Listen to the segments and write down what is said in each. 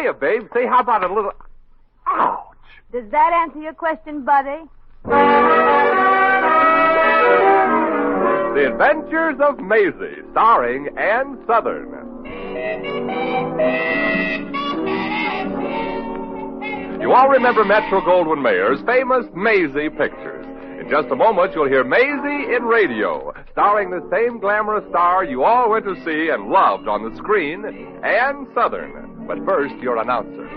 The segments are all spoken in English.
hiya, babe. Say, how about a little... Ouch! Does that answer your question, buddy? The Adventures of Maisie, starring Ann Southern. You all remember Metro-Goldwyn-Mayer's famous Maisie pictures. In just a moment, you'll hear Maisie in Radio, starring the same glamorous star you all went to see and loved on the screen, Ann Southern. But first, your announcer.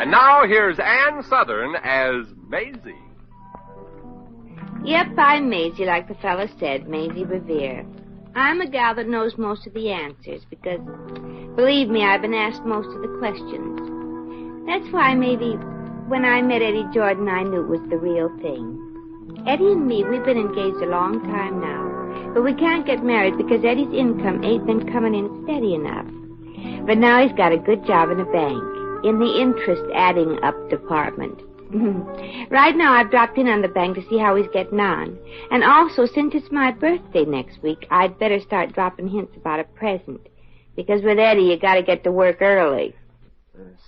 Now here's Ann Southern as Maisie. Yep, I'm Maisie, like the fellow said, Maisie Revere. I'm a gal that knows most of the answers because, believe me, I've been asked most of the questions. That's why maybe when I met Eddie Jordan, I knew it was the real thing. Eddie and me, we've been engaged a long time now, but we can't get married because Eddie's income ain't been coming in steady enough. But now he's got a good job in a bank. In the interest adding up department. Right now, I've dropped in on the bank to see how he's getting on. And also, since it's my birthday next week, I'd better start dropping hints about a present. Because with Eddie, you gotta get to work early.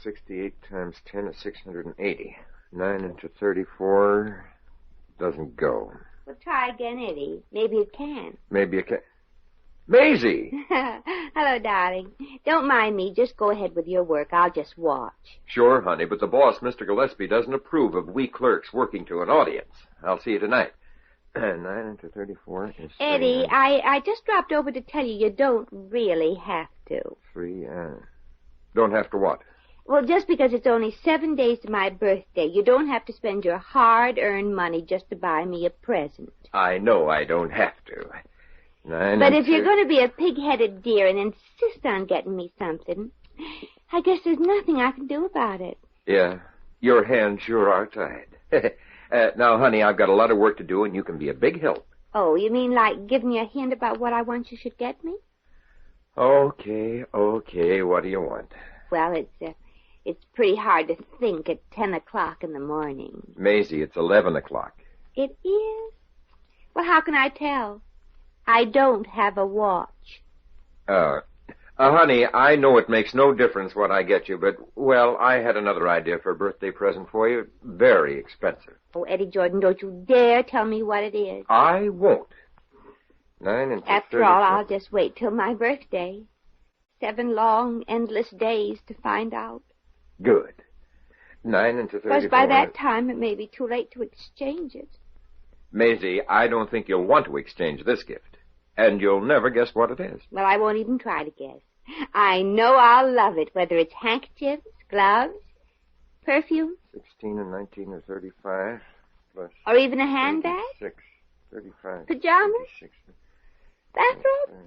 68 times 10 is 680. 9 into 34 doesn't go. Well, try again, Eddie. Maybe it can. Maybe it can. Maisie! Hello, darling. Don't mind me. Just go ahead with your work. I'll just watch. Sure, honey, but the boss, Mr. Gillespie, doesn't approve of we clerks working to an audience. I'll see you tonight. 9 into 34 is... Eddie, I just dropped over to tell you don't really have to. 3, don't have to what? Well, just because it's only 7 days to my birthday, you don't have to spend your hard-earned money just to buy me a present. I know I don't have to. But if you're going to be a pig-headed dear and insist on getting me something, I guess there's nothing I can do about it. Yeah, your hands sure are tied. Now, honey, I've got a lot of work to do, and you can be a big help. Oh, you mean like giving me a hint about what I want you should get me? Okay, what do you want? Well, it's pretty hard to think at 10 o'clock in the morning. Maisie, it's 11 o'clock. It is? Well, how can I tell? I don't have a watch. Honey, I know it makes no difference what I get you, but, well, I had another idea for a birthday present for you. Very expensive. Oh, Eddie Jordan, don't you dare tell me what it is. I won't. 9 into After all, I'll just wait till my birthday. 7 long, endless days to find out. Good. 9 into 34. Because by that time, it may be too late to exchange it. Maisie, I don't think you'll want to exchange this gift. And you'll never guess what it is. Well, I won't even try to guess. I know I'll love it, whether it's handkerchiefs, gloves, perfume. 16 and 19 are 35. Plus or even a handbag. 35. Pajamas. 36. Bathrobe.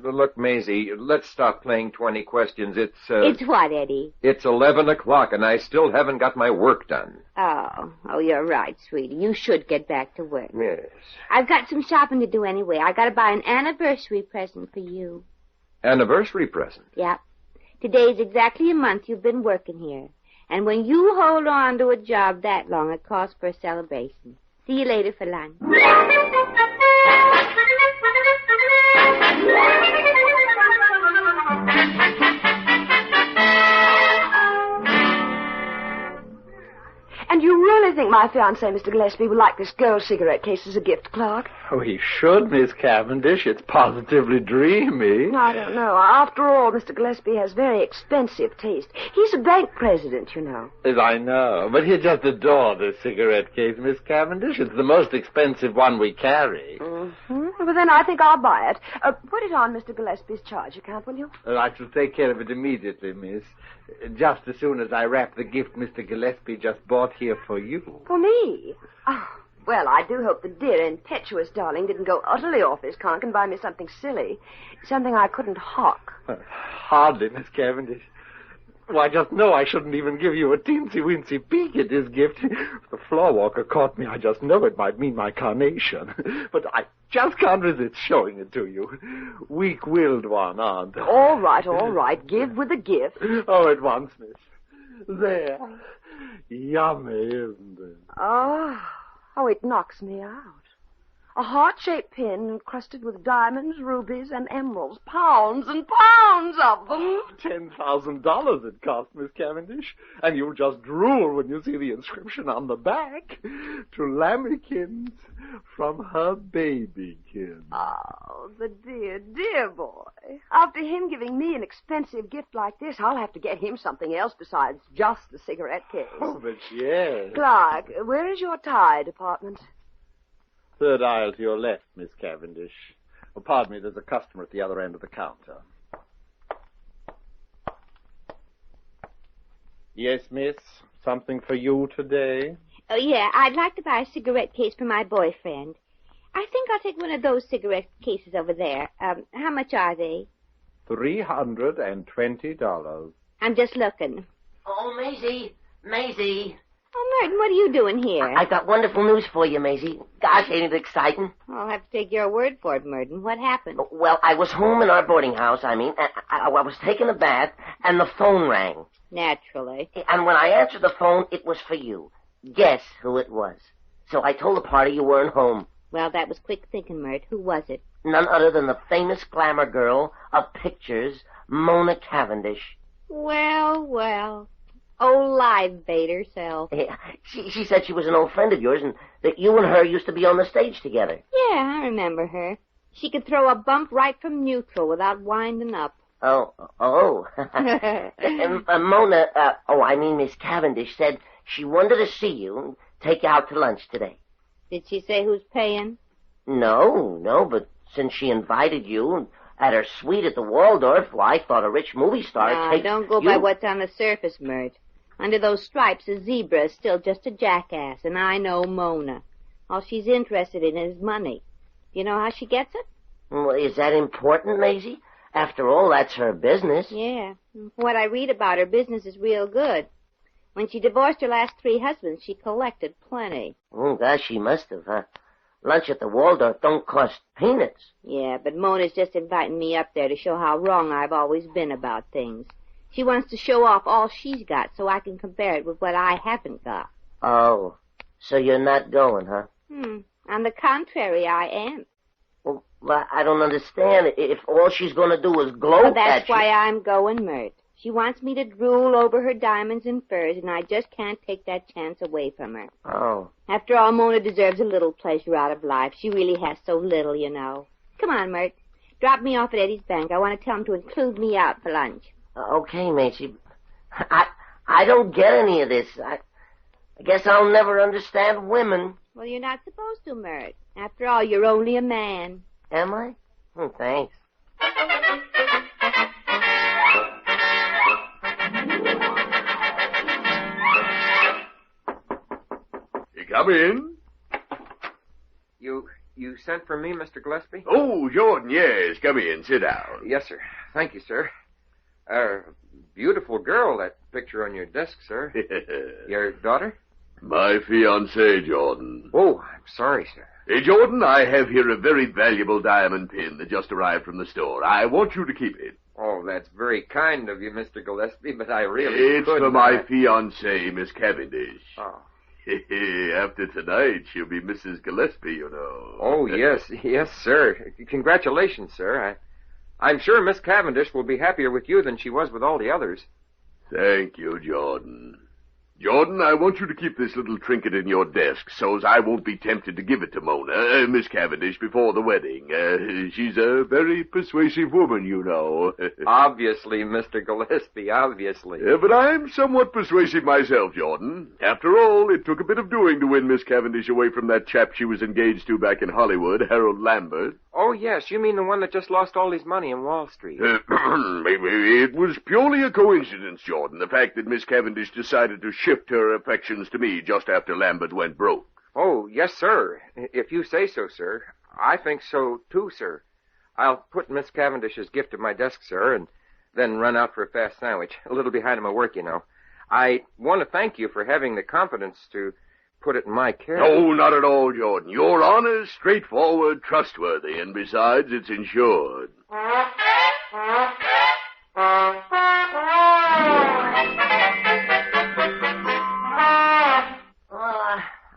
Look, Maisie, let's stop playing 20 questions. It's what, Eddie? It's 11 o'clock, and I still haven't got my work done. Oh, you're right, sweetie. You should get back to work. Yes. I've got some shopping to do anyway. I got to buy an anniversary present for you. Anniversary present? Yep. Today's exactly a month you've been working here. And when you hold on to a job that long, it calls for a celebration. See you later for lunch. And you really think my fiancé, Mr. Gillespie, would like this gold cigarette case as a gift, Clark? Oh, he should, Miss Cavendish. It's positively dreamy. I don't know. After all, Mr. Gillespie has very expensive taste. He's a bank president, you know. As I know. But he'd just adore this cigarette case, Miss Cavendish. It's the most expensive one we carry. Mm-hmm. Well, then I think I'll buy it. Put it on Mr. Gillespie's charge account, will you? I shall take care of it immediately, miss. Just as soon as I wrap the gift Mr. Gillespie just bought here for you. For me? Oh, Well, I do hope the dear, impetuous darling didn't go utterly off his conk and buy me something silly. Something I couldn't hawk. Hardly, Miss Cavendish. Well, I just know I shouldn't even give you a teensy-weensy peek at this gift. If the floor walker caught me, I just know it might mean my carnation. But I just can't resist showing it to you. Weak-willed one, aren't I? All right. Give with a gift. Oh, at once, miss. There. Yummy, isn't it? Oh, it knocks me out. A heart-shaped pin encrusted with diamonds, rubies, and emeralds. Pounds and pounds of them. $10,000 it cost, Miss Cavendish. And you'll just drool when you see the inscription on the back. To Lamekins from her babykins. Oh, the dear, dear boy. After him giving me an expensive gift like this, I'll have to get him something else besides just the cigarette case. Oh, but yes. Clark, where is your tie department? Third aisle to your left, Miss Cavendish. Oh, pardon me, there's a customer at the other end of the counter. Yes, miss. Something for you today? Oh, yeah, I'd like to buy a cigarette case for my boyfriend. I think I'll take one of those cigarette cases over there. How much are they? $320. I'm just looking. Oh, Maisie. Oh, Merton, what are you doing here? I got wonderful news for you, Maisie. Gosh, ain't it exciting? I'll have to take your word for it, Merton. What happened? Well, I was home in our boarding house, I was taking a bath, and the phone rang. Naturally. And when I answered the phone, it was for you. Guess who it was. So I told the party you weren't home. Well, that was quick thinking, Mert. Who was it? None other than the famous glamour girl of pictures, Mona Cavendish. Well. Old live bait herself. Yeah, she said she was an old friend of yours and that you and her used to be on the stage together. Yeah, I remember her. She could throw a bump right from neutral without winding up. Oh. Mona, Miss Cavendish said she wanted to see you and take you out to lunch today. Did she say who's paying? No, but since she invited you at her suite at the Waldorf, well, I thought a rich movie star No, take don't go by what's on the surface, Mert. Under those stripes, a zebra is still just a jackass, and I know Mona. All she's interested in is money. Do you know how she gets it? Well, is that important, Maisie? After all, that's her business. Yeah. What I read about her business is real good. When she divorced her last 3 husbands, she collected plenty. Oh, gosh, she must have, huh? Lunch at the Waldorf don't cost peanuts. Yeah, but Mona's just inviting me up there to show how wrong I've always been about things. She wants to show off all she's got so I can compare it with what I haven't got. Oh, so you're not going, huh? On the contrary, I am. Well, I don't understand. If all she's going to do is gloat Well, that's at you... why I'm going, Mert. She wants me to drool over her diamonds and furs, and I just can't take that chance away from her. Oh. After all, Mona deserves a little pleasure out of life. She really has so little, you know. Come on, Mert. Drop me off at Eddie's bank. I want to tell him to include me out for lunch. Okay, Maisie. I don't get any of this. I guess I'll never understand women. Well, you're not supposed to, Mert. After all, you're only a man. Am I? Thanks. Come in. You sent for me, Mr. Gillespie? Oh, Jordan, yes. Come in. Sit down. Yes, sir. Thank you, sir. Beautiful girl, that picture on your desk, sir. Your daughter? My fiancée, Jordan. Oh, I'm sorry, sir. Hey, Jordan, I have here a very valuable diamond pin that just arrived from the store. I want you to keep it. Oh, that's very kind of you, Mr. Gillespie, but I really It's couldn't. for my fiancée, Miss Cavendish. Oh. After tonight, she'll be Mrs. Gillespie, you know. Oh, yes, sir. Congratulations, sir. I'm sure Miss Cavendish will be happier with you than she was with all the others. Thank you, Jordan. Jordan, I want you to keep this little trinket in your desk so's I won't be tempted to give it to Mona, Miss Cavendish, before the wedding. She's a very persuasive woman, you know. Obviously, Mr. Gillespie, obviously. But I'm somewhat persuasive myself, Jordan. After all, it took a bit of doing to win Miss Cavendish away from that chap she was engaged to back in Hollywood, Harold Lambert. Oh, yes, you mean the one that just lost all his money in Wall Street. It was purely a coincidence, Jordan, the fact that Miss Cavendish decided to shift her affections to me just after Lambert went broke. Oh, yes, sir. If you say so, sir. I think so, too, sir. I'll put Miss Cavendish's gift at my desk, sir, and then run out for a fast sandwich. A little behind in my work, you know. I want to thank you for having the confidence to put it in my care. No, not at all, Jordan. You're honest, straightforward, trustworthy, and besides, it's insured.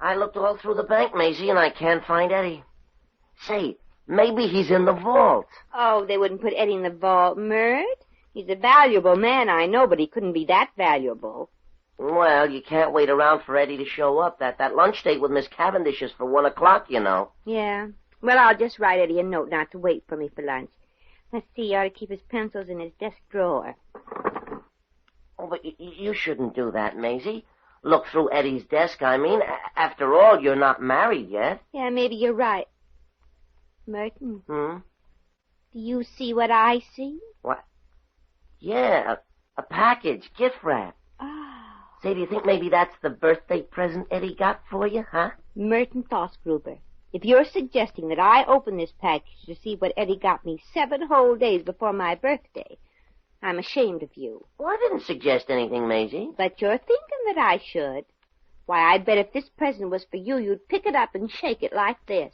I looked all through the bank, Maisie, and I can't find Eddie. Say, maybe he's in the vault. Oh, they wouldn't put Eddie in the vault, Mert. He's a valuable man, I know, but he couldn't be that valuable. Well, you can't wait around for Eddie to show up. That lunch date with Miss Cavendish is for 1 o'clock, you know. Yeah. Well, I'll just write Eddie a note not to wait for me for lunch. Let's see, he ought to keep his pencils in his desk drawer. Oh, but you shouldn't do that, Maisie. Look through Eddie's desk, I mean. After all, you're not married yet. Yeah, maybe you're right. Merton. Hmm? Do you see what I see? What? Yeah, a package, gift wrap. Oh. Say, do you think maybe that's the birthday present Eddie got for you, huh? Merton Fossgruber, if you're suggesting that I open this package to see what Eddie got me 7 whole days before my birthday, I'm ashamed of you. Well, I didn't suggest anything, Maisie. But you're thinking that I should. Why, I'd bet if this present was for you, you'd pick it up and shake it like this.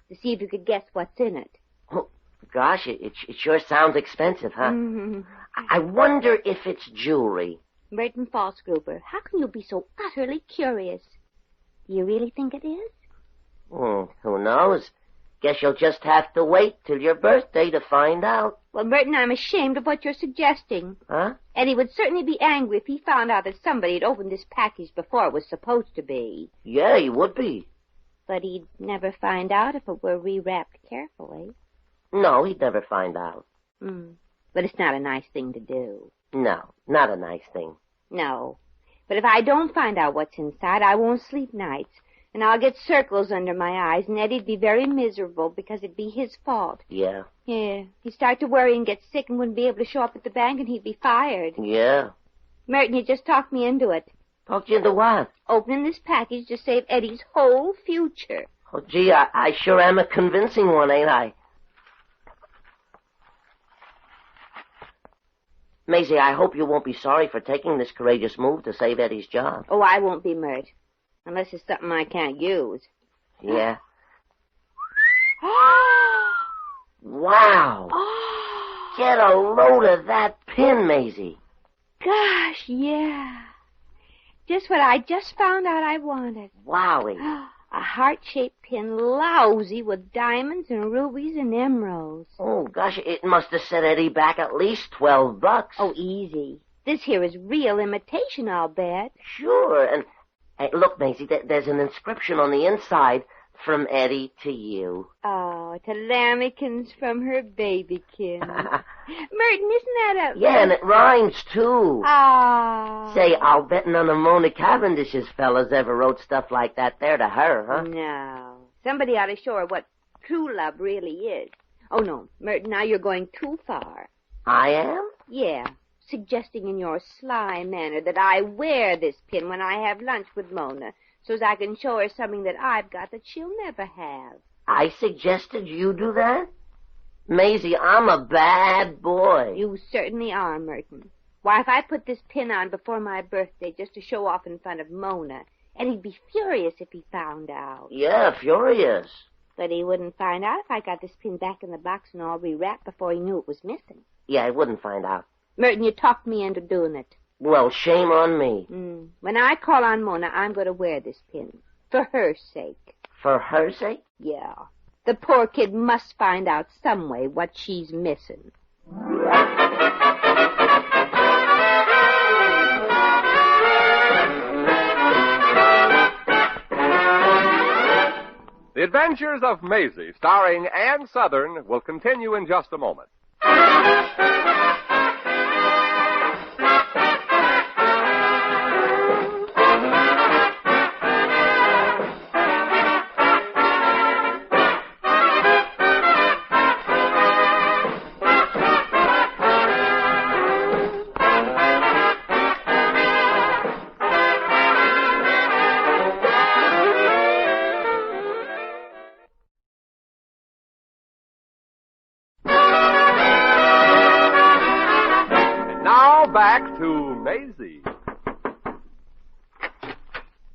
To see if you could guess what's in it. Oh, gosh, it sure sounds expensive, huh? Mm-hmm. I wonder if it's jewelry. Merton Fossgruber, how can you be so utterly curious? Do you really think it is? Who knows? Guess you'll just have to wait till your birthday to find out. Well, Merton, I'm ashamed of what you're suggesting. Huh? Eddie would certainly be angry if he found out that somebody had opened this package before it was supposed to be. Yeah, he would be. But he'd never find out if it were rewrapped carefully. No, he'd never find out. But it's not a nice thing to do. No, not a nice thing. No. But if I don't find out what's inside, I won't sleep nights. And I'll get circles under my eyes, and Eddie'd be very miserable because it'd be his fault. Yeah. Yeah. He'd start to worry and get sick and wouldn't be able to show up at the bank, and he'd be fired. Yeah. Merton, you just talked me into it. Talked you into what? Opening this package to save Eddie's whole future. Oh, gee, I sure am a convincing one, ain't I? Maisie, I hope you won't be sorry for taking this courageous move to save Eddie's job. Oh, I won't be, Mert. Unless it's something I can't use. Yeah. Wow. Get a load of that pin, Maisie. Gosh, yeah. Just what I just found out I wanted. Wowie. A heart-shaped pin, lousy, with diamonds and rubies and emeralds. Oh, gosh, it must have set Eddie back at least $12. Oh, easy. This here is real imitation, I'll bet. Sure, and hey, look, Maisie, there's an inscription on the inside, from Eddie to you. Oh, to Lammykins from her babykin. Merton, isn't that a... Yeah, and it rhymes, too. Ah. Say, I'll bet none of Mona Cavendish's fellas ever wrote stuff like that there to her, huh? No. Somebody ought to show her what true love really is. Oh, no, Merton, now you're going too far. I am? Yeah, suggesting in your sly manner that I wear this pin when I have lunch with Mona, so as I can show her something that I've got that she'll never have. I suggested you do that? Maisie, I'm a bad boy. You certainly are, Merton. Why, if I put this pin on before my birthday just to show off in front of Mona, Eddie'd be furious if he found out. Yeah, furious. But he wouldn't find out if I got this pin back in the box and all rewrapped before he knew it was missing. Yeah, I wouldn't find out. Merton, you talked me into doing it. Well, shame on me. When I call on Mona, I'm going to wear this pin. For her sake. For her sake? Yeah. The poor kid must find out some way what she's missing. The Adventures of Maisie, starring Ann Southern, will continue in just a moment. back to Maisie.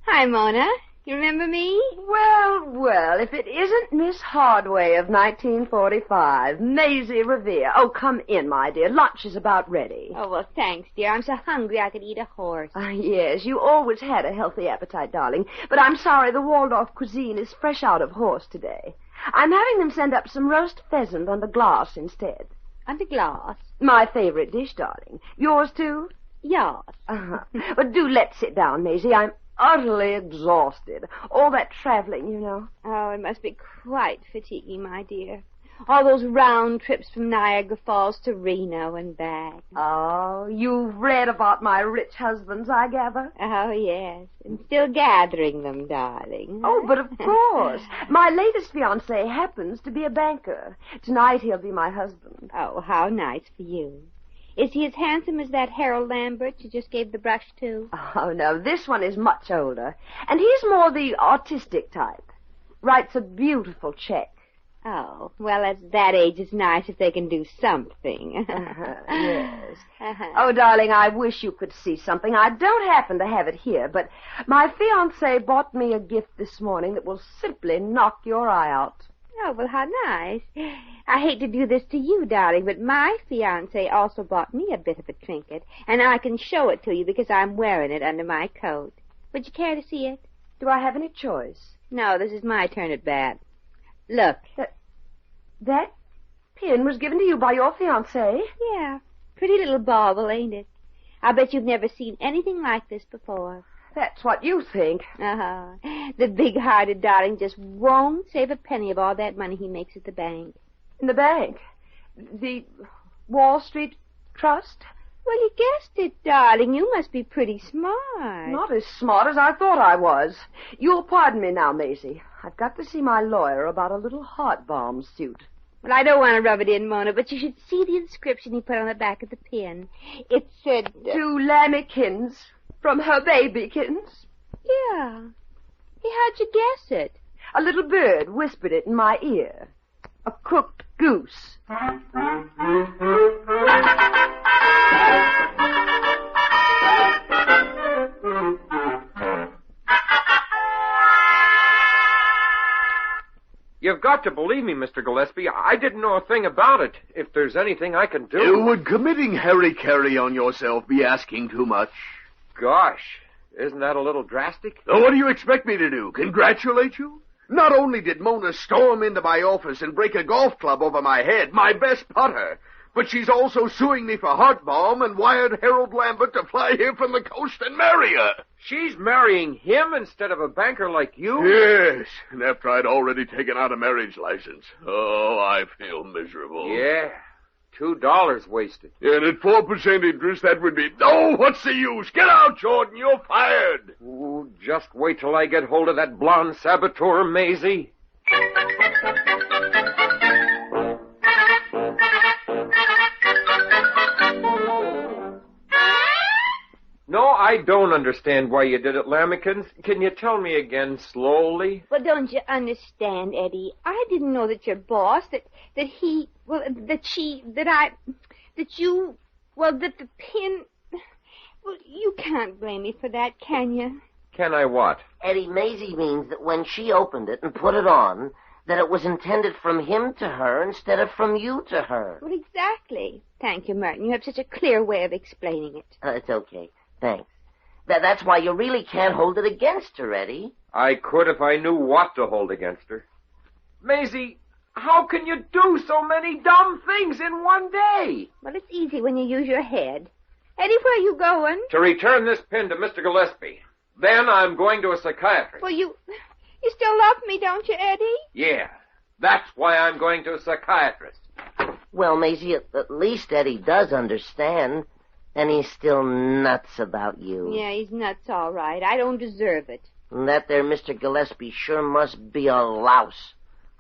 Hi, Mona. You remember me? Well, if it isn't Miss Hardway of 1945, Maisie Revere. Oh, come in, my dear. Lunch is about ready. Oh, well, thanks, dear. I'm so hungry I could eat a horse. Yes, you always had a healthy appetite, darling. But I'm sorry the Waldorf cuisine is fresh out of horse today. I'm having them send up some roast pheasant under glass instead. Under glass? My favorite dish, darling. Yours, too? Yes. But do let's sit down, Maisie. I'm utterly exhausted. All that traveling, you know. Oh, it must be quite fatiguing, my dear. All those round trips from Niagara Falls to Reno and back. Oh, you've read about my rich husbands, I gather. Oh, yes. And still gathering them, darling. Oh, but of course. My latest fiancé happens to be a banker. Tonight he'll be my husband. Oh, how nice for you. Is he as handsome as that Harold Lambert you just gave the brush to? Oh, no, this one is much older. And he's more the artistic type. Writes a beautiful check. Oh, well, at that age, it's nice if they can do something. Yes. Oh, darling, I wish you could see something. I don't happen to have it here, but my fiancé bought me a gift this morning that will simply knock your eye out. Oh, well, how nice. I hate to do this to you, darling, but my fiancé also bought me a bit of a trinket, and I can show it to you because I'm wearing it under my coat. Would you care to see it? Do I have any choice? No, this is my turn at bat. Look. That pin was given to you by your fiancé? Yeah. Pretty little bauble, ain't it? I'll bet you've never seen anything like this before. That's what you think. The big-hearted darling just won't save a penny of all that money he makes at the bank. In the bank? The Wall Street Trust? Well, you guessed it, darling. You must be pretty smart. Not as smart as I thought I was. You'll pardon me now, Maisie. I've got to see my lawyer about a little heart balm suit. Well, I don't want to rub it in, Mona, but you should see the inscription he put on the back of the pin. It said... To Lambykins, from her babykins. Yeah. Hey, how'd you guess it? A little bird whispered it in my ear. A cooked goose. You've got to believe me, Mr. Gillespie. I didn't know a thing about it. If there's anything I can do... Would committing Harry-Carry on yourself be asking too much? Gosh, isn't that a little drastic? What do you expect me to do? Congratulate you? Not only did Mona storm into my office and break a golf club over my head, my best putter, but she's also suing me for heart balm and wired Harold Lambert to fly here from the coast and marry her. She's marrying him instead of a banker like you? Yes, and after I'd already taken out a marriage license. Oh, I feel miserable. Yeah, $2 wasted. And at 4% interest, that would be... Oh, what's the use? Get out, Jordan. You're fired. Ooh, just wait till I get hold of that blonde saboteur, Maisie. No, I don't understand why you did it, Lambykins. Can you tell me again slowly? Well, don't you understand, Eddie? I didn't know that your boss, that the pin... Well, you can't blame me for that, can you? Can I what? Eddie, Maisie means that when she opened it and put it on, that it was intended from him to her instead of from you to her. Well, exactly. Thank you, Merton. You have such a clear way of explaining it. It's okay. Thanks. That's why you really can't hold it against her, Eddie. I could if I knew what to hold against her. Maisie, how can you do so many dumb things in one day? Well, it's easy when you use your head. Eddie, where are you going? To return this pin to Mr. Gillespie. Then I'm going to a psychiatrist. Well, you still love me, don't you, Eddie? Yeah, that's why I'm going to a psychiatrist. Well, Maisie, at least Eddie does understand. And he's still nuts about you. Yeah, he's nuts, all right. I don't deserve it. And that there Mr. Gillespie sure must be a louse,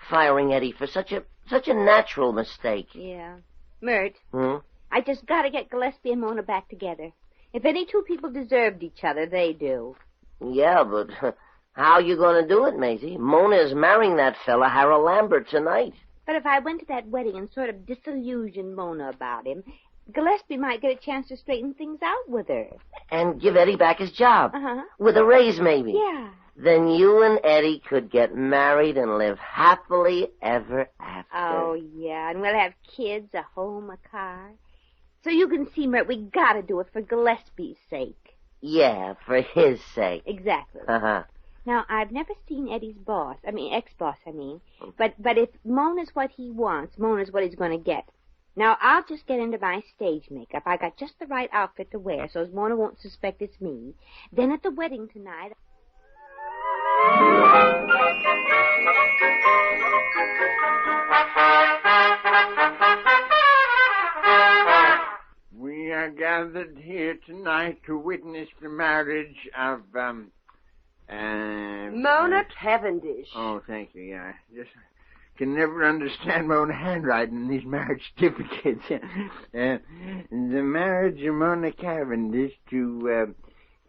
firing Eddie for such a natural mistake. Yeah. Mert, I just got to get Gillespie and Mona back together. If any two people deserved each other, they do. Yeah, but how you going to do it, Maisie? Mona is marrying that fella, Harold Lambert, tonight. But if I went to that wedding and sort of disillusioned Mona about him... Gillespie might get a chance to straighten things out with her. And give Eddie back his job. Uh-huh. With a raise, maybe. Yeah. Then you and Eddie could get married and live happily ever after. Oh, yeah, and we'll have kids, a home, a car. So you can see, Mert, we gotta do it for Gillespie's sake. Yeah, for his sake. Exactly. Uh-huh. Now, I've never seen Eddie's ex-boss, but if Mona's what he wants, Mona's what he's gonna get. Now, I'll just get into my stage makeup. I got just the right outfit to wear, so as Mona won't suspect it's me. Then at the wedding tonight... We are gathered here tonight to witness the marriage of, Mona Cavendish. Oh, thank you, yeah. Just can never understand my own handwriting in these marriage certificates. The marriage of Mona Cavendish to,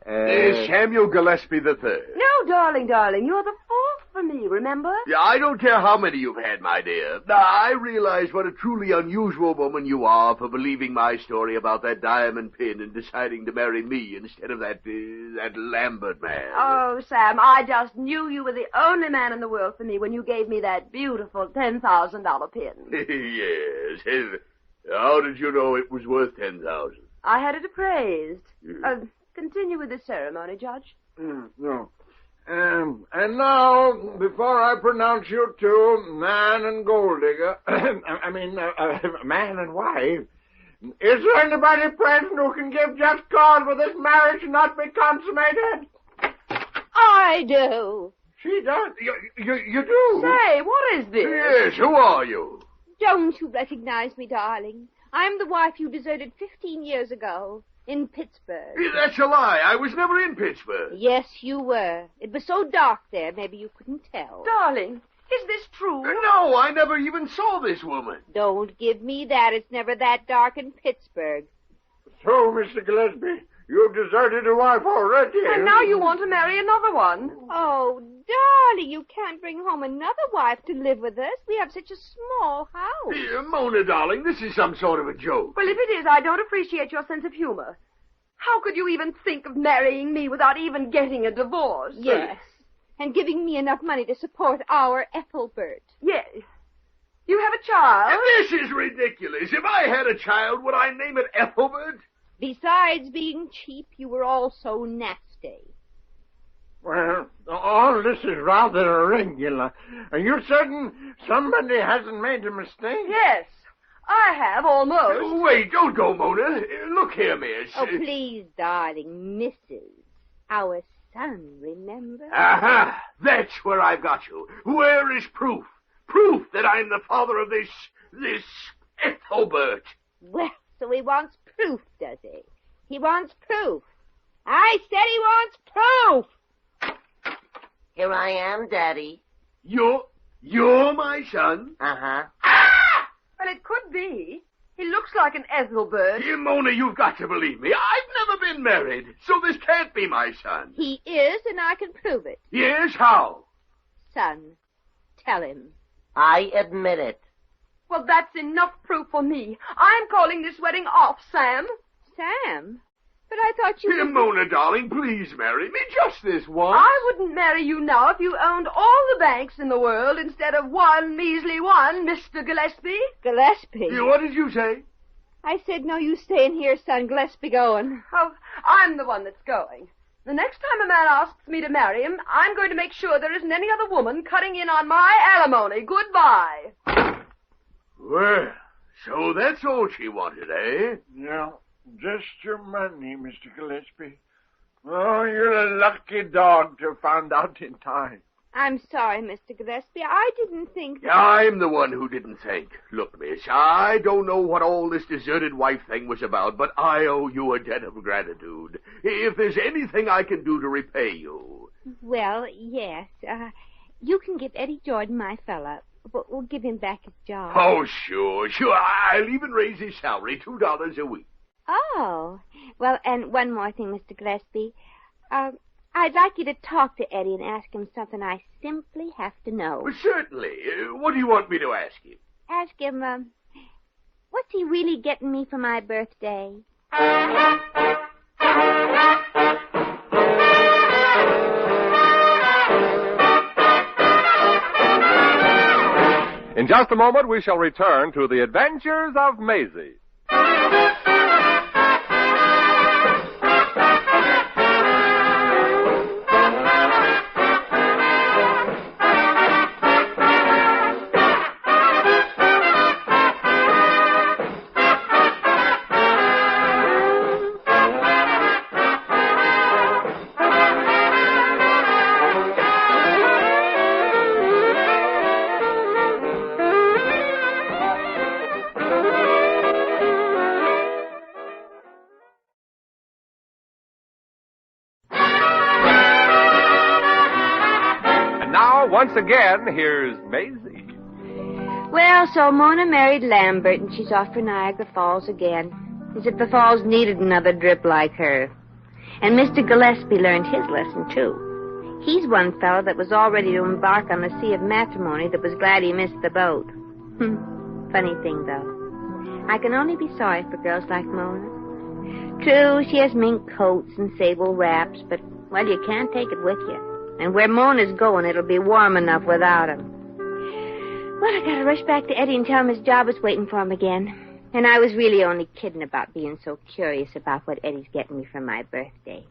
Samuel Gillespie III. No, darling, you're the fourth for me, remember? Yeah, I don't care how many you've had, my dear. I realize what a truly unusual woman you are for believing my story about that diamond pin and deciding to marry me instead of that Lambert man. Oh, Sam, I just knew you were the only man in the world for me when you gave me that beautiful $10,000 pin. Yes. How did you know it was worth $10,000? I had it appraised. Continue with the ceremony, Judge. No. And now, before I pronounce you two man and gold digger, man and wife, is there anybody present who can give just cause for this marriage not be consummated? I do. She does? You do? Say, what is this? Yes, who are you? Don't you recognize me, darling? I'm the wife you deserted 15 years ago. In Pittsburgh. That's a lie. I was never in Pittsburgh. Yes, you were. It was so dark there, maybe you couldn't tell. Darling, is this true? No, I never even saw this woman. Don't give me that. It's never that dark in Pittsburgh. So, Mr. Gillespie, you've deserted your wife already. And now you want to marry another one. Oh, darling, you can't bring home another wife to live with us. We have such a small house. Mona, darling, this is some sort of a joke. Well, if it is, I don't appreciate your sense of humor. How could you even think of marrying me without even getting a divorce? Yes, and giving me enough money to support our Ethelbert. Yes. You have a child? This is ridiculous. If I had a child, would I name it Ethelbert? Besides being cheap, you were also nasty. Well, all this is rather irregular. Are you certain somebody hasn't made a mistake? Yes, I have, almost. Wait, don't go, Mona. Look here, miss. Oh, please, darling, Mrs. Our son, remember? Aha! That's where I've got you. Where is proof? Proof that I'm the father of this Ethelbert. Well, so he wants proof, does he? He wants proof. I said he wants proof. Here I am, Daddy. You're my son? Uh-huh. Well, it could be. He looks like an Ethelbert. Mona, you've got to believe me. I've never been married, so this can't be my son. He is, and I can prove it. Yes, how? Son, tell him. I admit it. Well, that's enough proof for me. I'm calling this wedding off, Sam. Sam? But I thought you... Mona, darling, please marry me just this once. I wouldn't marry you now if you owned all the banks in the world instead of one measly one, Mr. Gillespie. Gillespie? What did you say? I said, no, you staying here, son. Gillespie going. Oh, I'm the one that's going. The next time a man asks me to marry him, I'm going to make sure there isn't any other woman cutting in on my alimony. Goodbye. Well, so that's all she wanted, eh? No, just your money, Mr. Gillespie. Oh, you're a lucky dog to have found out in time. I'm sorry, Mr. Gillespie. I didn't think that... I'm the one who didn't think. Look, miss, I don't know what all this deserted wife thing was about, but I owe you a debt of gratitude. If there's anything I can do to repay you... Well, yes. You can give Eddie Jordan, my fella. We'll give him back his job. Oh, sure. I'll even raise his salary $2 a week. Oh. Well, and one more thing, Mr. Gillespie. I'd like you to talk to Eddie and ask him something I simply have to know. Well, certainly. What do you want me to ask him? Ask him, what's what's he really getting me for my birthday? In just a moment, we shall return to the adventures of Maisie. Once again, here's Maisie. Well, so Mona married Lambert, and she's off for Niagara Falls again. As if the falls needed another drip like her. And Mr. Gillespie learned his lesson, too. He's one fellow that was all ready to embark on the sea of matrimony that was glad he missed the boat. Funny thing, though. I can only be sorry for girls like Mona. True, she has mink coats and sable wraps, but, well, you can't take it with you. And where Mona's going, it'll be warm enough without him. Well, I gotta rush back to Eddie and tell him his job is waiting for him again. And I was really only kidding about being so curious about what Eddie's getting me for my birthday.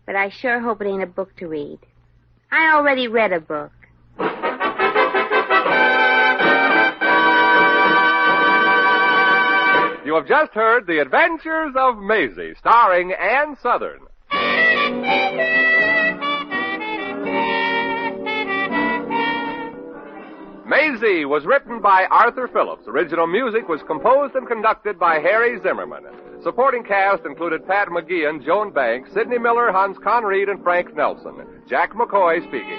But I sure hope it ain't a book to read. I already read a book. You have just heard The Adventures of Maisie, starring Ann Sothern. Maisie was written by Arthur Phillips. Original music was composed and conducted by Harry Zimmerman. Supporting cast included Pat McGeehan, Joan Banks, Sidney Miller, Hans Conried, and Frank Nelson. Jack McCoy speaking.